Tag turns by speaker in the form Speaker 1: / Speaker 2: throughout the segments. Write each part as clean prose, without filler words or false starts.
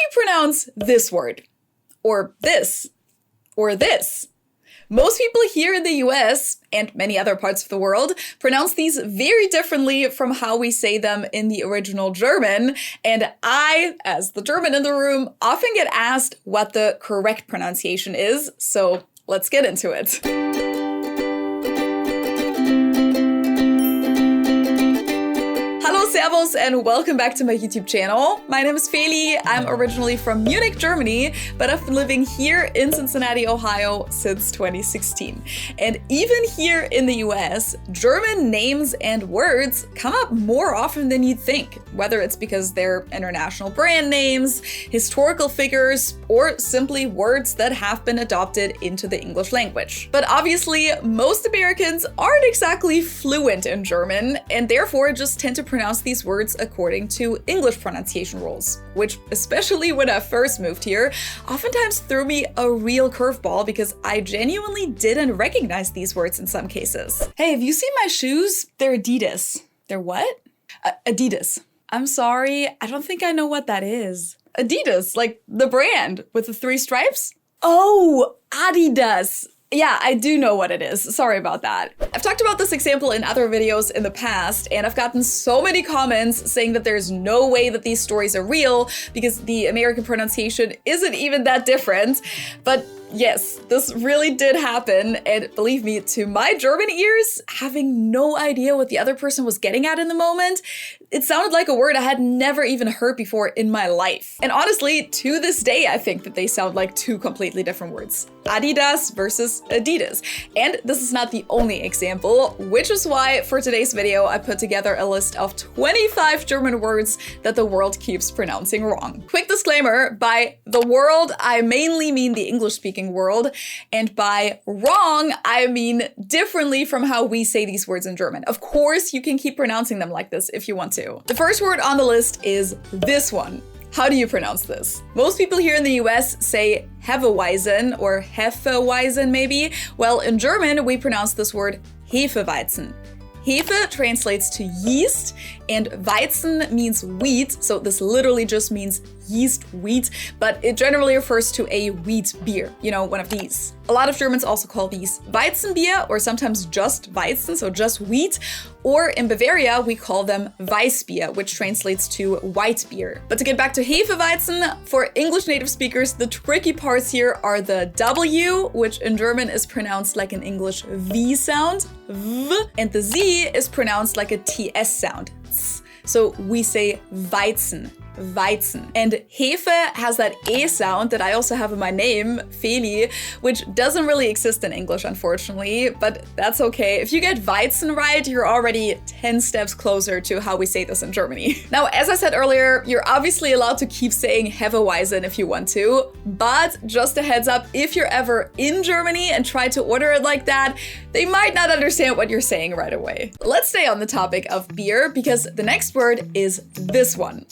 Speaker 1: you pronounce this word? Or this? Or this? Most people here in the US, and many other parts of the world, pronounce these very differently from how we say them in the original German, and I, as the German in the room, often get asked what the correct pronunciation is, so let's get into it. Hello, servus, and welcome back to my YouTube channel. My name is Feli. I'm originally from Munich, Germany, but I've been living here in Cincinnati, Ohio since 2016. And even here in the US, German names and words come up more often than you'd think, whether it's because they're international brand names, historical figures, or simply words that have been adopted into the English language. But obviously, most Americans aren't exactly fluent in German, and therefore just tend to pronounce these words according to English pronunciation rules, which, especially when I first moved here, oftentimes threw me a real curveball because I genuinely didn't recognize these words in some cases. Hey, have you seen my shoes? They're Adidas. They're what? Adidas. I'm sorry, I don't think I know what that is. Adidas, like the brand with the 3 stripes? Oh, Adidas. Yeah, I do know what it is. Sorry about that. I've talked about this example in other videos in the past, and I've gotten so many comments saying that there's no way that these stories are real because the American pronunciation isn't even that different. But yes, this really did happen, and believe me, to my German ears, having no idea what the other person was getting at in the moment, it sounded like a word I had never even heard before in my life. And honestly, to this day, I think that they sound like 2 completely different words. Adidas versus Adidas. And this is not the only example, which is why for today's video, I put together a list of 25 German words that the world keeps pronouncing wrong. Quick disclaimer, by the world, I mainly mean the English-speaking world, and by wrong, I mean differently from how we say these words in German. Of course, you can keep pronouncing them like this if you want to. The first word on the list is this one. How do you pronounce this? Most people here in the US say Hefeweizen or Hefeweizen maybe. Well, in German, we pronounce this word Hefeweizen. Hefe translates to yeast, and Weizen means wheat, so this literally just means yeast wheat, but it generally refers to a wheat beer, you know, one of these. A lot of Germans also call these Weizenbier, or sometimes just Weizen, so just wheat, or in Bavaria, we call them Weissbier, which translates to white beer. But to get back to Hefeweizen, for English native speakers, the tricky parts here are the W, which in German is pronounced like an English V sound, V, and the Z is pronounced like a TS sound. So we say Weizen. Weizen. And Hefe has that E sound that I also have in my name, Feli, which doesn't really exist in English, unfortunately, but that's okay. If you get Weizen right, you're already 10 steps closer to how we say this in Germany. Now, as I said earlier, you're obviously allowed to keep saying Hefeweizen if you want to, but just a heads up, if you're ever in Germany and try to order it like that, they might not understand what you're saying right away. Let's stay on the topic of beer because the next word is this one.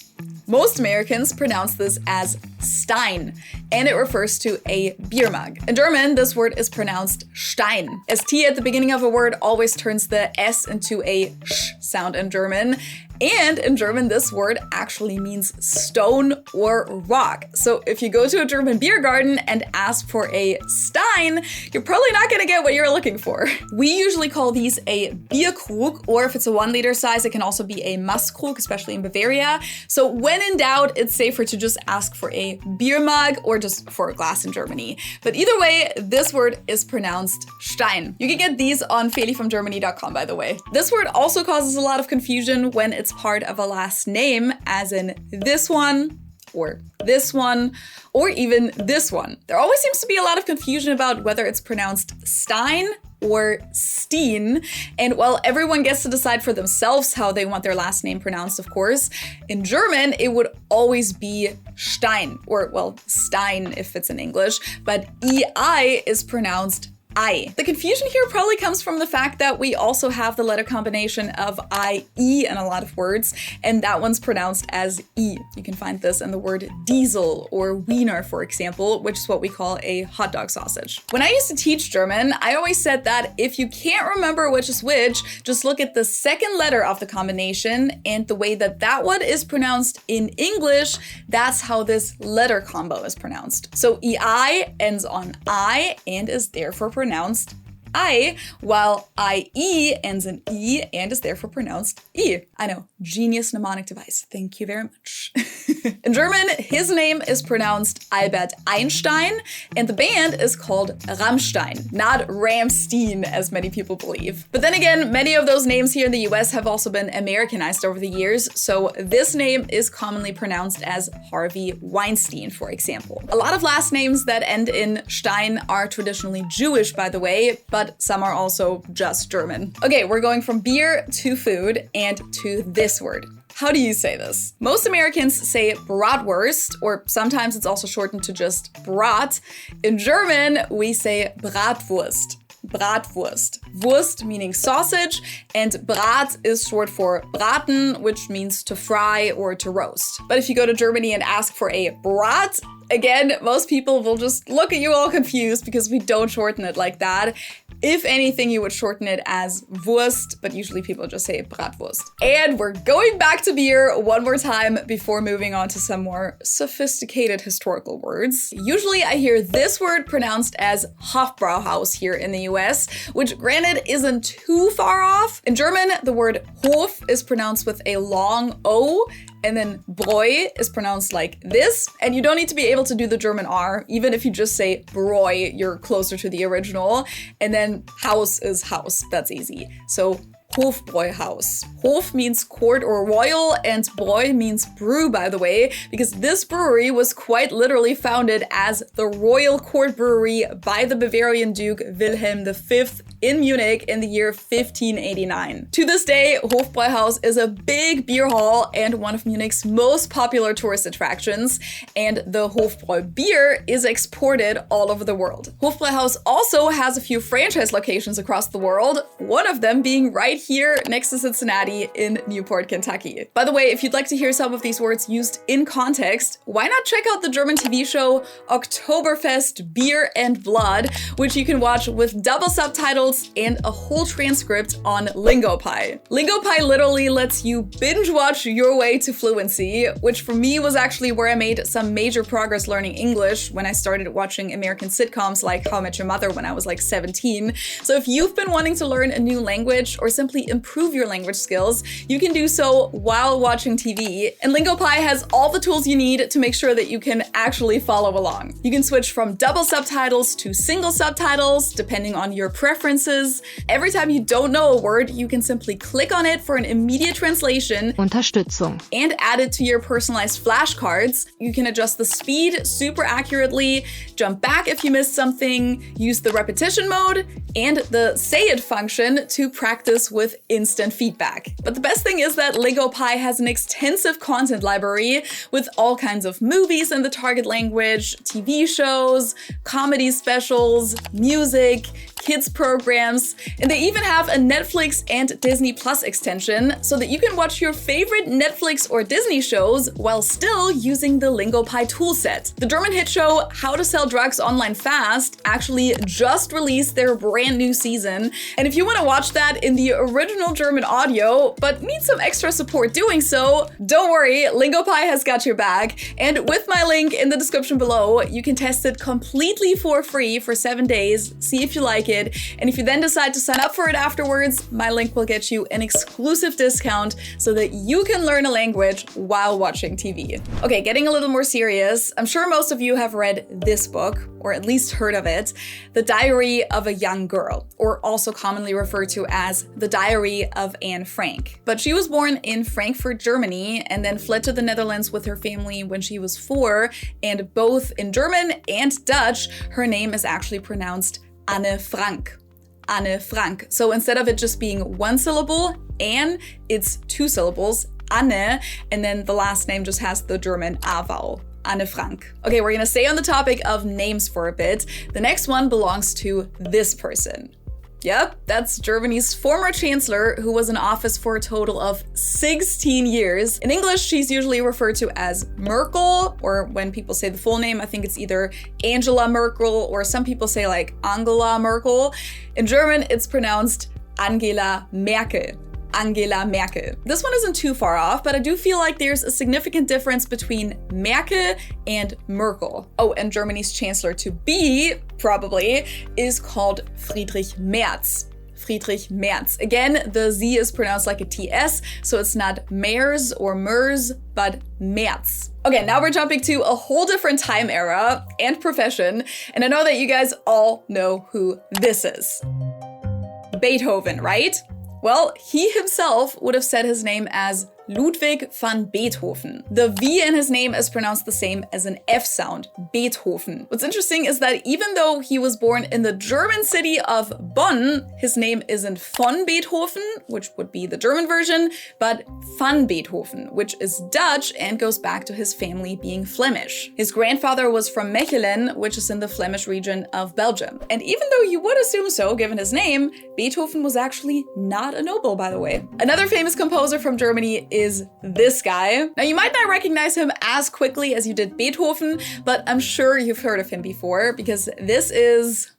Speaker 1: Most Americans pronounce this as Stein, and it refers to a beer mug. In German, this word is pronounced Stein. ST at the beginning of a word always turns the S into a sh sound in German. And in German, this word actually means stone or rock. So if you go to a German beer garden and ask for a Stein, you're probably not gonna get what you're looking for. We usually call these a Bierkrug, or if it's a 1 liter size, it can also be a Maßkrug, especially in Bavaria. So when in doubt, it's safer to just ask for a beer mug or just for a glass in Germany. But either way, this word is pronounced Stein. You can get these on felifromgermany.com, by the way. This word also causes a lot of confusion when it's part of a last name, as in this one, or this one, or even this one. There always seems to be a lot of confusion about whether it's pronounced Stein or Steen, and while everyone gets to decide for themselves how they want their last name pronounced, of course, in German it would always be Stein, or well, Stein if it's in English, but EI is pronounced I. The confusion here probably comes from the fact that we also have the letter combination of I-E in a lot of words, and that one's pronounced as E. You can find this in the word Diesel or Wiener, for example, which is what we call a hot dog sausage. When I used to teach German, I always said that if you can't remember which is which, just look at the second letter of the combination and the way that that one is pronounced in English, that's how this letter combo is pronounced. So EI ends on I and is therefore pronounced I, while IE ends in E and is therefore pronounced E. I know, genius mnemonic device. Thank you very much. In German, his name is pronounced Albert Einstein, and the band is called Rammstein, not Ramstein, as many people believe. But then again, many of those names here in the US have also been Americanized over the years, so this name is commonly pronounced as Harvey Weinstein, for example. A lot of last names that end in Stein are traditionally Jewish, by the way, but some are also just German. Okay, we're going from beer to food and to this word. How do you say this? Most Americans say Bratwurst, or sometimes it's also shortened to just Brat. In German, we say Bratwurst. Bratwurst. Wurst meaning sausage, and Brat is short for braten, which means to fry or to roast. But if you go to Germany and ask for a Brat, again, most people will just look at you all confused because we don't shorten it like that. If anything, you would shorten it as Wurst, but usually people just say Bratwurst. And we're going back to beer one more time before moving on to some more sophisticated historical words. Usually I hear this word pronounced as Hofbrau house here in the US, which granted isn't too far off. In German, the word Hof is pronounced with a long O, and then Bräu is pronounced like this. And you don't need to be able to do the German R. Even if you just say Bräu, you're closer to the original. And then Haus is house. That's easy. So Hofbräuhaus. Hof means court or royal, and Bräu means brew, by the way, because this brewery was quite literally founded as the Royal Court Brewery by the Bavarian Duke Wilhelm V in Munich in the year 1589. To this day, Hofbräuhaus is a big beer hall and one of Munich's most popular tourist attractions, and the Hofbräu beer is exported all over the world. Hofbräuhaus also has a few franchise locations across the world, one of them being right here next to Cincinnati in Newport, Kentucky. By the way, if you'd like to hear some of these words used in context, why not check out the German TV show Oktoberfest Beer and Blood, which you can watch with double subtitles and a whole transcript on LingoPie. LingoPie literally lets you binge watch your way to fluency, which for me was actually where I made some major progress learning English when I started watching American sitcoms like How I Met Your Mother when I was like 17. So if you've been wanting to learn a new language or simply improve your language skills, you can do so while watching TV. And LingoPie has all the tools you need to make sure that you can actually follow along. You can switch from double subtitles to single subtitles, depending on your preferences. Every time you don't know a word, you can simply click on it for an immediate translation
Speaker 2: Unterstützung
Speaker 1: and add it to your personalized flashcards. You can adjust the speed super accurately, jump back if you missed something, use the repetition mode, and the say it function to practice with instant feedback. But the best thing is that LingoPie has an extensive content library with all kinds of movies in the target language, TV shows, comedy specials, music, kids programs, and they even have a Netflix and Disney Plus extension so that you can watch your favorite Netflix or Disney shows while still using the LingoPie toolset. The German hit show How to Sell Drugs Online Fast actually just released their brand new season, and if you want to watch that in the original German audio but need some extra support doing so, don't worry, LingoPie has got your back, and with my link in the description below, you can test it completely for free for 7 days, see if you like it. And if you then decide to sign up for it afterwards, my link will get you an exclusive discount so that you can learn a language while watching TV. Okay, getting a little more serious, I'm sure most of you have read this book, or at least heard of it, The Diary of a Young Girl, or also commonly referred to as The Diary of Anne Frank. But she was born in Frankfurt, Germany, and then fled to the Netherlands with her family when she was 4, and both in German and Dutch, her name is actually pronounced Anne Frank. Anne Frank. So instead of it just being one syllable, Anne, it's 2 syllables, Anne, and then the last name just has the German A vowel. Anne Frank. Okay, we're gonna stay on the topic of names for a bit. The next one belongs to this person. Yep, that's Germany's former chancellor, who was in office for a total of 16 years. In English, she's usually referred to as Merkel, or when people say the full name, I think it's either Angela Merkel, or some people say like Angela Merkel. In German, it's pronounced Angela Merkel. Angela Merkel. This one isn't too far off, but I do feel like there's a significant difference between Merkel and Merkel. Oh, and Germany's chancellor-to-be, probably, is called Friedrich Merz. Friedrich Merz. Again, the Z is pronounced like a TS, so it's not Mers or Mers, but Merz. Okay, now we're jumping to a whole different time era and profession, and I know that you guys all know who this is. Beethoven, right? Well, he himself would have said his name as Ludwig van Beethoven. The V in his name is pronounced the same as an F sound, Beethoven. What's interesting is that even though he was born in the German city of Bonn, his name isn't von Beethoven, which would be the German version, but van Beethoven, which is Dutch and goes back to his family being Flemish. His grandfather was from Mechelen, which is in the Flemish region of Belgium. And even though you would assume so, given his name, Beethoven was actually not a noble, by the way. Another famous composer from Germany is this guy. Now, you might not recognize him as quickly as you did Beethoven, but I'm sure you've heard of him before, because this is,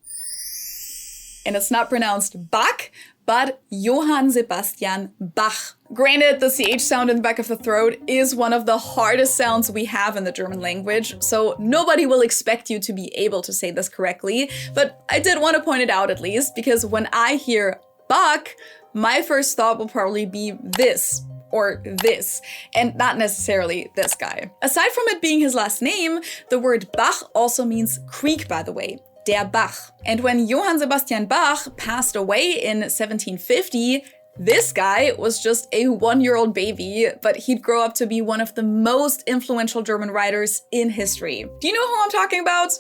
Speaker 1: and it's not pronounced Bach, but Johann Sebastian Bach. Granted, the CH sound in the back of the throat is one of the hardest sounds we have in the German language, so nobody will expect you to be able to say this correctly, but I did want to point it out at least, because when I hear Bach, my first thought will probably be this, or this, and not necessarily this guy. Aside from it being his last name, the word Bach also means creek, by the way. Der Bach. And when Johann Sebastian Bach passed away in 1750, this guy was just a 1-year-old baby, but he'd grow up to be one of the most influential German writers in history. Do you know who I'm talking about?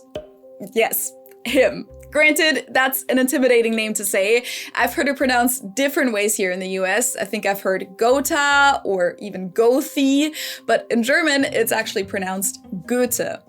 Speaker 1: Yes, him. Granted, that's an intimidating name to say. I've heard it pronounced different ways here in the US. I think I've heard Gotha or even Gothi, but in German, it's actually pronounced Goethe.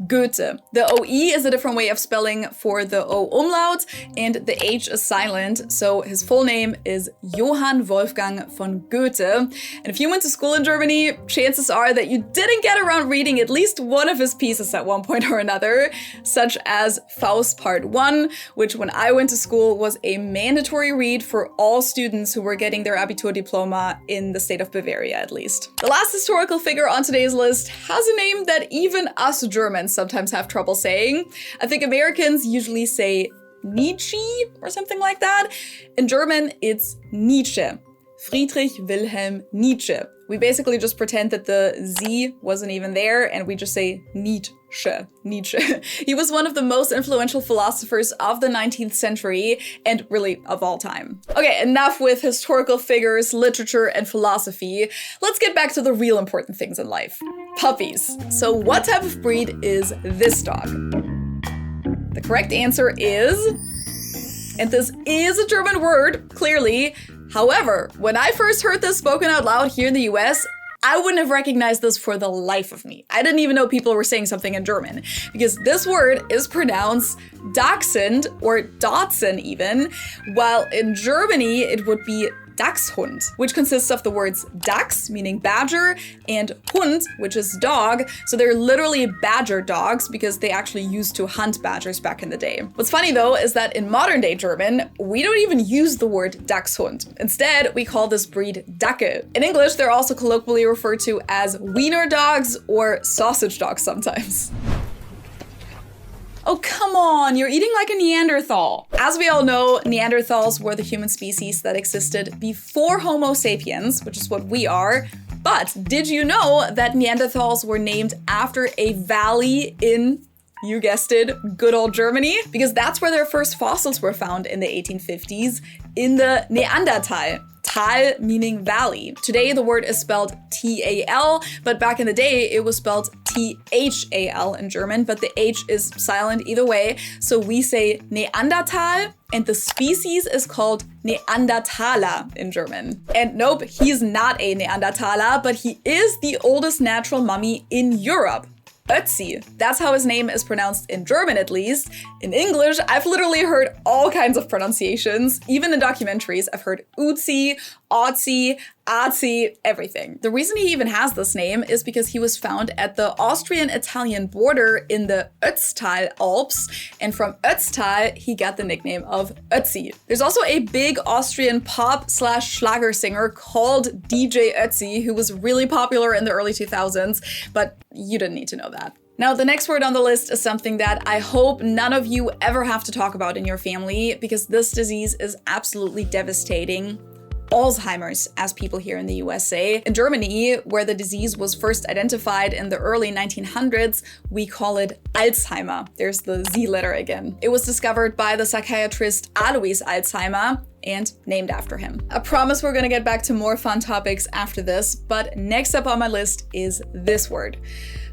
Speaker 1: Goethe. The OE is a different way of spelling for the O umlaut, and the H is silent, so his full name is Johann Wolfgang von Goethe. And if you went to school in Germany, chances are that you didn't get around reading at least one of his pieces at one point or another, such as Faust Part 1, which when I went to school was a mandatory read for all students who were getting their Abitur diploma in the state of Bavaria, at least. The last historical figure on today's list has a name that even us Germans sometimes have trouble saying. I think Americans usually say Nietzsche or something like that. In German, it's Nietzsche. Friedrich Wilhelm Nietzsche. We basically just pretend that the Z wasn't even there and we just say Nietzsche. Nietzsche. He was one of the most influential philosophers of the 19th century and really of all time. Okay, enough with historical figures, literature, and philosophy. Let's get back to the real important things in life. Puppies. So what type of breed is this dog? The correct answer is, and this is a German word, clearly. However, when I first heard this spoken out loud here in the US, I wouldn't have recognized this for the life of me. I didn't even know people were saying something in German, because this word is pronounced Dachshund or Dachshund even, while in Germany it would be Dachshund, which consists of the words Dachs, meaning badger, and Hund, which is dog. So they're literally badger dogs because they actually used to hunt badgers back in the day. What's funny though is that in modern day German, we don't even use the word Dachshund. Instead, we call this breed Dackel. In English, they're also colloquially referred to as wiener dogs or sausage dogs sometimes. Oh, come on, you're eating like a Neanderthal. As we all know, Neanderthals were the human species that existed before Homo sapiens, which is what we are. But did you know that Neanderthals were named after a valley in, you guessed it, good old Germany? Because that's where their first fossils were found in the 1850s, in the Neanderthal. Tal meaning valley. Today the word is spelled T-A-L, but back in the day it was spelled T-H-A-L in German, but the H is silent either way, so we say Neanderthal, and the species is called Neandertaler in German. And nope, he's not a Neandertaler, but he is the oldest natural mummy in Europe. Uttie. That's how his name is pronounced in German, at least. In English, I've literally heard all kinds of pronunciations. Even in documentaries, I've heard Uttie, Otzi, Azi, everything. The reason he even has this name is because he was found at the Austrian-Italian border in the Ötztal Alps, and from Ötztal, he got the nickname of Ötzi. There's also a big Austrian pop/Schlager singer called DJ Ötzi, who was really popular in the early 2000s, but you didn't need to know that. Now, the next word on the list is something that I hope none of you ever have to talk about in your family, because this disease is absolutely devastating. Alzheimer's, as people here in the USA. In Germany, where the disease was first identified in the early 1900s, we call it Alzheimer. There's the Z letter again. It was discovered by the psychiatrist Alois Alzheimer and named after him. I promise we're gonna get back to more fun topics after this, but next up on my list is this word.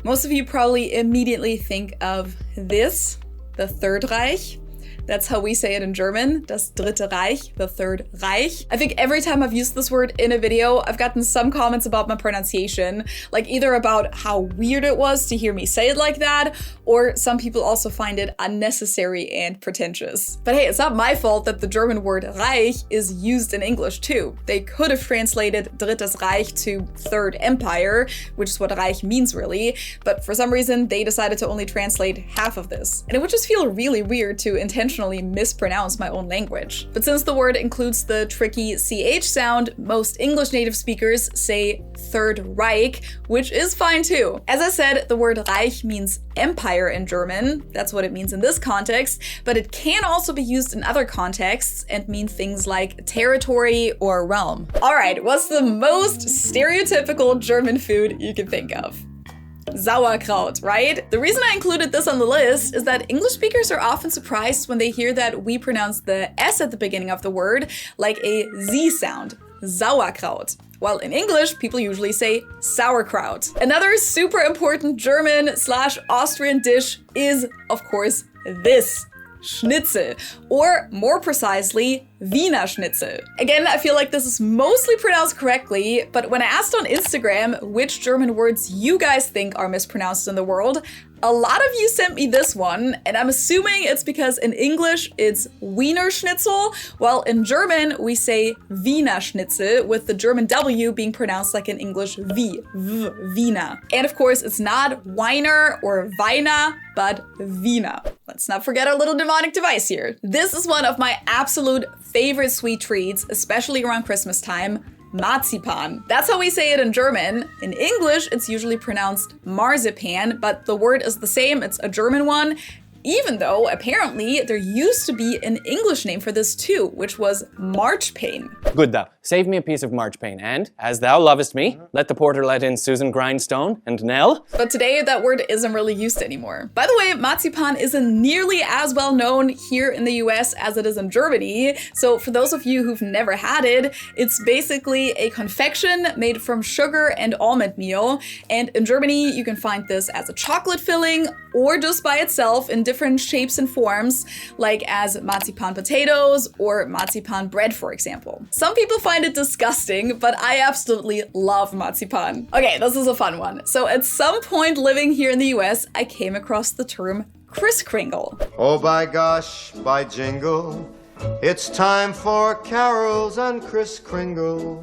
Speaker 1: Most of you probably immediately think of this, the Third Reich. That's how we say it in German, das Dritte Reich, the Third Reich. I think every time I've used this word in a video, I've gotten some comments about my pronunciation, like either about how weird it was to hear me say it like that, or some people also find it unnecessary and pretentious. But hey, it's not my fault that the German word Reich is used in English too. They could have translated Drittes Reich to Third Empire, which is what Reich means really, but for some reason they decided to only translate half of this. And it would just feel really weird to intentionally mispronounce my own language. But since the word includes the tricky CH sound, most English native speakers say Third Reich, which is fine too. As I said, the word Reich means empire in German. That's what it means in this context, but it can also be used in other contexts and mean things like territory or realm. All right, what's the most stereotypical German food you can think of? Sauerkraut, right? The reason I included this on the list is that English speakers are often surprised when they hear that we pronounce the S at the beginning of the word like a Z sound, Sauerkraut. While in English, people usually say sauerkraut. Another super important German/Austrian dish is, of course, this. Schnitzel, or more precisely, Wiener Schnitzel. Again, I feel like this is mostly pronounced correctly, but when I asked on Instagram which German words you guys think are mispronounced in the world, a lot of you sent me this one, and I'm assuming it's because in English it's Wiener Schnitzel, while in German we say Wiener Schnitzel, with the German W being pronounced like in English Wiener. And of course, it's not Weiner or Weiner, but Wiener. Let's not forget our little demonic device here. This is one of my absolute favorite sweet treats, especially around Christmas time. Matzipan. That's how we say it in German. In English, it's usually pronounced marzipan, but the word is the same, it's a German one. Even though, apparently, there used to be an English name for this too, which was marchpane.
Speaker 2: Good thou, save me a piece of marchpane, and, as thou lovest me, let the porter let in Susan Grindstone and Nell.
Speaker 1: But today, that word isn't really used anymore. By the way, marzipan isn't nearly as well known here in the US as it is in Germany. So for those of you who've never had it, it's basically a confection made from sugar and almond meal. And in Germany, you can find this as a chocolate filling or just by itself in different shapes and forms, like as marzipan potatoes or marzipan bread, for example. Some people find it disgusting, but I absolutely love marzipan. Okay, this is a fun one. So at some point living here in the US, I came across the term Crringle.
Speaker 3: Oh, by gosh, by jingle, it's time for carols and Crringle.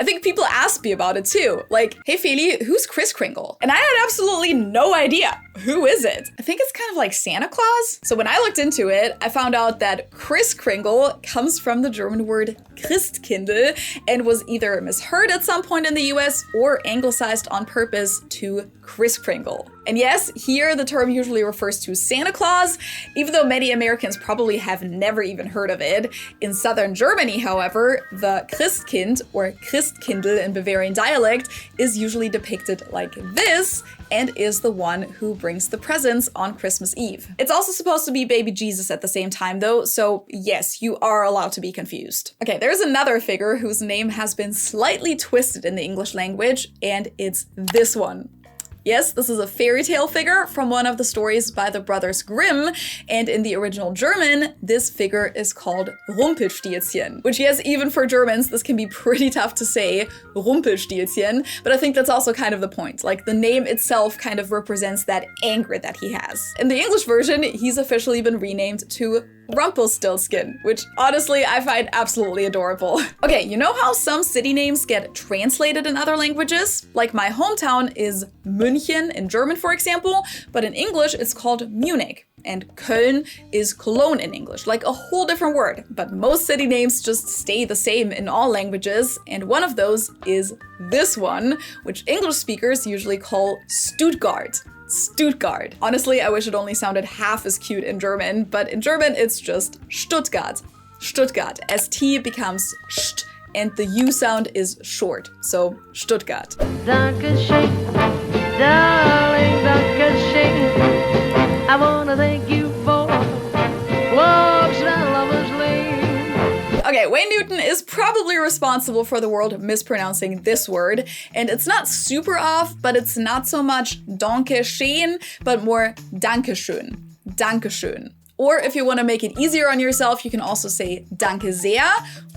Speaker 1: I think people ask me about it too. Like, hey Feli, who's Crringle? And I had absolutely no idea. Who is it? I think it's kind of like Santa Claus. So when I looked into it, I found out that Crringle comes from the German word Christkindl and was either misheard at some point in the US or anglicized on purpose to Crringle. And yes, here the term usually refers to Santa Claus, even though many Americans probably have never even heard of it. In southern Germany, however, the Christkind, or Christkindl in Bavarian dialect, is usually depicted like this and is the one who brings the presents on Christmas Eve. It's also supposed to be baby Jesus at the same time though, so yes, you are allowed to be confused. Okay, there's another figure whose name has been slightly twisted in the English language, and it's this one. Yes, this is a fairy tale figure from one of the stories by the brothers Grimm, and in the original German, this figure is called Rumpelstilzchen, which yes, even for Germans, this can be pretty tough to say, Rumpelstilzchen, but I think that's also kind of the point. Like, the name itself kind of represents that anger that he has. In the English version, he's officially been renamed to Rumpelstiltskin, which honestly I find absolutely adorable. Okay, you know how some city names get translated in other languages? Like my hometown is München in German, for example, but in English it's called Munich. And Köln is Cologne in English, like a whole different word. But most city names just stay the same in all languages, and one of those is this one, which English speakers usually call Stuttgart. Stuttgart. Honestly, I wish it only sounded half as cute in German, but in German it's just Stuttgart. Stuttgart. ST becomes st, and the U sound is short, so Stuttgart.
Speaker 4: Dankeschön, darling, Dankeschön. I wanna thank you for walks down Lover's Lane.
Speaker 1: Okay, Wayne Newton is probably responsible for the world mispronouncing this word, and it's not super off, but it's not so much Dankeschön, but more Dankeschön. Dankeschön. Or if you want to make it easier on yourself, you can also say Danke sehr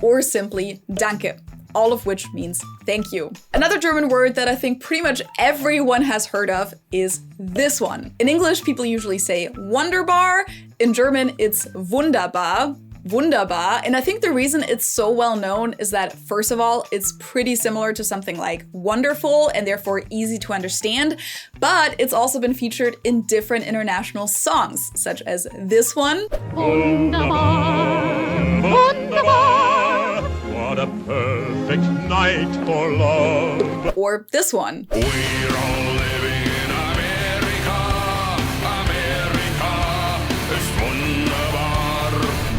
Speaker 1: or simply Danke, all of which means thank you. Another German word that I think pretty much everyone has heard of is this one. In English, people usually say Wonderbar. In German, it's Wunderbar. Wunderbar. And I think the reason it's so well known is that, first of all, it's pretty similar to something like wonderful and therefore easy to understand, but it's also been featured in different international songs, such as this one.
Speaker 4: Wunderbar, wunderbar.
Speaker 5: What a perfect night for love.
Speaker 1: Or this one.
Speaker 5: We're all living in America. America is wunderbar.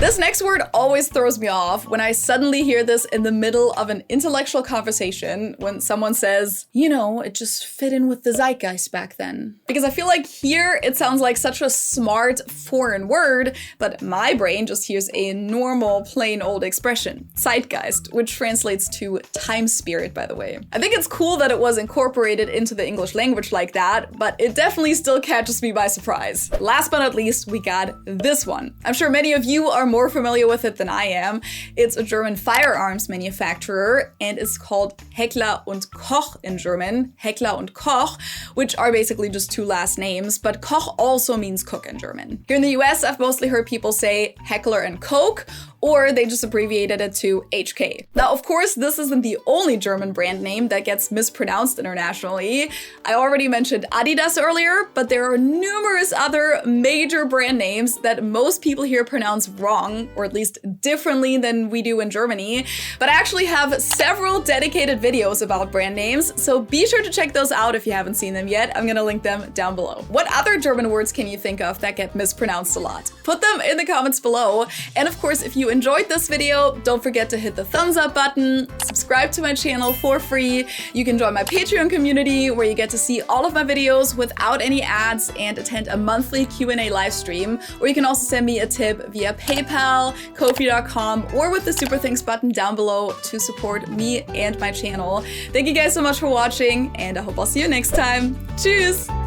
Speaker 1: This next word always throws me off when I suddenly hear this in the middle of an intellectual conversation when someone says, you know, it just fit in with the Zeitgeist back then. Because I feel like here it sounds like such a smart foreign word, but my brain just hears a normal, plain old expression, Zeitgeist, which translates to time spirit, by the way. I think it's cool that it was incorporated into the English language like that, but it definitely still catches me by surprise. Last but not least, we got this one. I'm sure many of you are more familiar with it than I am. It's a German firearms manufacturer, and it's called Heckler Koch in German, Heckler und Koch, which are basically just two last names, but Koch also means cook in German. Here in the US, I've mostly heard people say Heckler and Koch, or they just abbreviated it to HK. Now, of course, this isn't the only German brand name that gets mispronounced internationally. I already mentioned Adidas earlier, but there are numerous other major brand names that most people here pronounce wrong, or at least differently than we do in Germany. But I actually have several dedicated videos about brand names, so be sure to check those out if you haven't seen them yet. I'm gonna link them down below. What other German words can you think of that get mispronounced a lot? Put them in the comments below. And of course, if you enjoyed this video, don't forget to hit the thumbs up button, subscribe to my channel for free. You can join my Patreon community where you get to see all of my videos without any ads and attend a monthly Q&A live stream. Or you can also send me a tip via PayPal, Ko-fi.com, or with the Super Thanks button down below to support me and my channel. Thank you guys so much for watching, and I hope I'll see you next time. Tschüss!